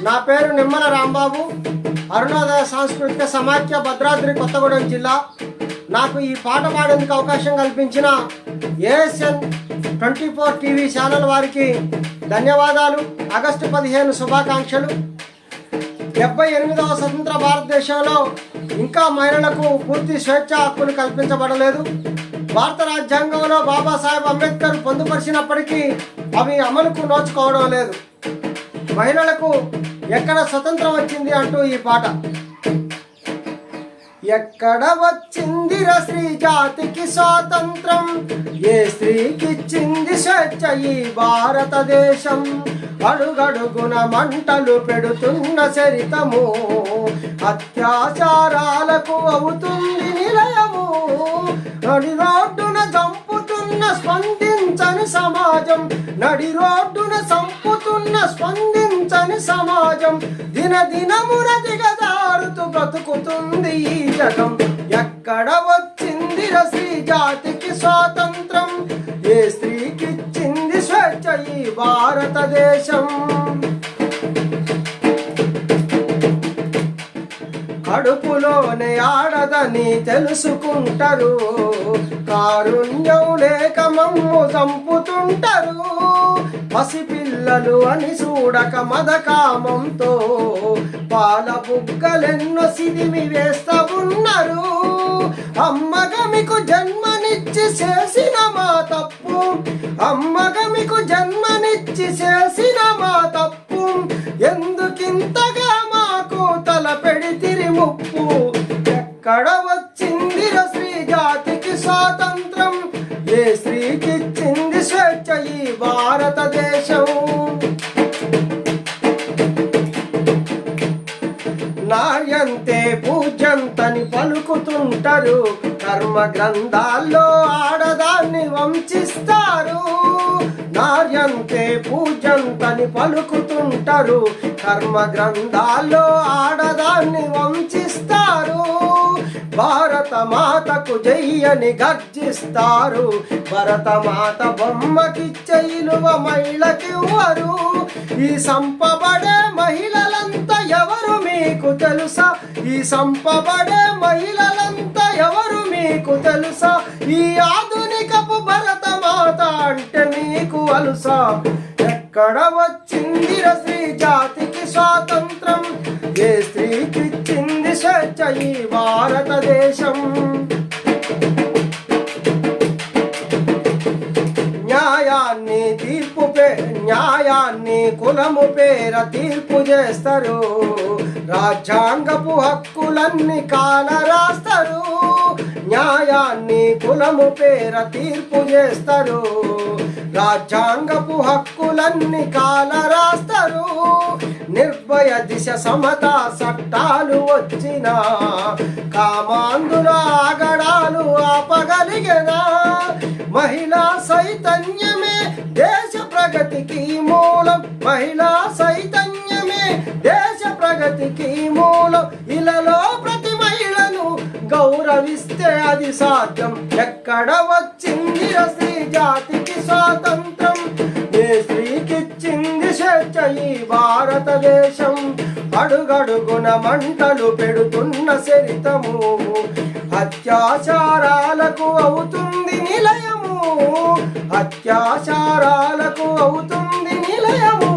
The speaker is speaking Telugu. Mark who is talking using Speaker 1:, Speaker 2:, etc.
Speaker 1: నా పేరు నిమ్మల రాంబాబు, అరుణోదయ సాంస్కృతిక సమాఖ్య, భద్రాద్రి కొత్తగూడెం జిల్లా. నాకు ఈ పాట పాడేందుకు అవకాశం కల్పించిన ASN 24 టీవీ ఛానల్ వారికి ధన్యవాదాలు. ఆగస్టు 15 శుభాకాంక్షలు. 78వ స్వతంత్ర భారతదేశంలో ఇంకా మహిళలకు పూర్తి స్వేచ్ఛ హక్కులు కల్పించబడలేదు. భారత రాజ్యాంగంలో బాబాసాహెబ్ అంబేద్కర్ పొందుపరిచినప్పటికీ అవి అమలుకు నోచుకోవడం లేదు. మహిళలకు ఎక్కడ స్వతంత్రం వచ్చింది అంటూ ఈ పాట. ఎక్కడ వచ్చిందిర స్త్రీ జాతికి స్వాతంత్రం, ఏ స్త్రీకిచ్చింది స్వేచ్ఛ ఈ భారతదేశం. అడుగడుగున మంటలు పెడుతున్న చరితము, అత్యాచారాలకు అవుతుంది నిలయము. నడి రోడ్డున చంపుతున్న స్పందించని సమాజం, నడి రోడ్డున చంపుతున్న స్పందించని సమాజం. దినదినమున దిగదారుతూ బ్రతుకుతుంది ఈ జగం. ఎక్కడ వచ్చింది స్త్రీ జాతికి స్వాతంత్రం, ఏ స్త్రీకిచ్చింది స్వేచ్ఛ ఈ భారతదేశం. కడుపులోనే ఆడదని తెలుసుకుంటారు, కారుణ్యం లేక మమ్ము చంపుతుంటారు. పసిపిల్లలు అని చూడక మదకామంతో పాల బుగ్గలెన్నో సిదిమి వేస్తా ఉన్నారు. అమ్మగా మీకు జన్మనిచ్చి చేసిన మా తప్పు, అమ్మగా మీకు జన్మనిచ్చి చేసిన మా తప్పు. ఎందుకింతగా మాకు తల పెడితిరి ముప్పు. ఎక్కడ వచ్చింది స్త్రీ జాతికి స్వాతంత్రం, ఏ స్త్రీకిచ్చింది స్వేచ్ఛ ఈ భారతదేశం. నార్యంతే పూజ్యంతని పలుకుతుంటారు, కర్మ గ్రంథాల్లో ఆడదాన్ని వంచిస్తారు. నార్యంతే పూజ్యంతని పలుకుతుంటారు, కర్మ గ్రంథాల్లో ఆడదాన్ని వంచిస్తారు. భారత మాతకు జయ్యని గర్జిస్తారు, భరత మాత బొమ్మకిచ్చే ఇలువ మహిళకివ్వరు. ఈ సంపబడే మహిళలంతా ఎవరు మీకు తెలుసా, ఈ సంపబడే మహిళలంతా ఎవరు మీకు తెలుసా. ఈ ఆధునికపు భరత మాత అంటే మీకు అలుసా. ఎక్కడ వచ్చింది స్త్రీ జాతికి స్వాతంత్రం, ఏ స్త్రీకిచ్చింది స్వేచ్ఛ ఈ భారతదేశం. న్యాయాన్ని కులము పేర తీర్పు చేస్తారు, రాజ్యాంగపు హక్కులన్నీ కాల రాస్తారు. న్యాయాన్ని కులము పేర తీర్పు చేస్తారు, రాజ్యాంగపు హక్కులన్నీ కాల రాస్తారు. నిర్భయ దిశ సమతా చట్టాలు వచ్చిన కామాంధుల ఆగడాలు ఆపగలిగినా. మహిళా చైతన్యమే దేశ ప్రగతికి మూలం, మహిళా చైతన్యమే దేశ ప్రగతికి మూలం. ఇలాలో ప్రతి మహిళను గౌరవిస్తే అది సాధ్యం. ఎక్కడ వచ్చింది స్త్రీ జాతికి స్వాతంత్రం, ఏ స్త్రీకిచ్చింది స్వేచ్ఛ ఈ భారతదేశం. అడుగడుగున మంటలు పెడుతున్న చరితము, అత్యాచారాలకు అవుతుంది నిలయము, అత్యాచారాలకు అవుతుంది నిలయము.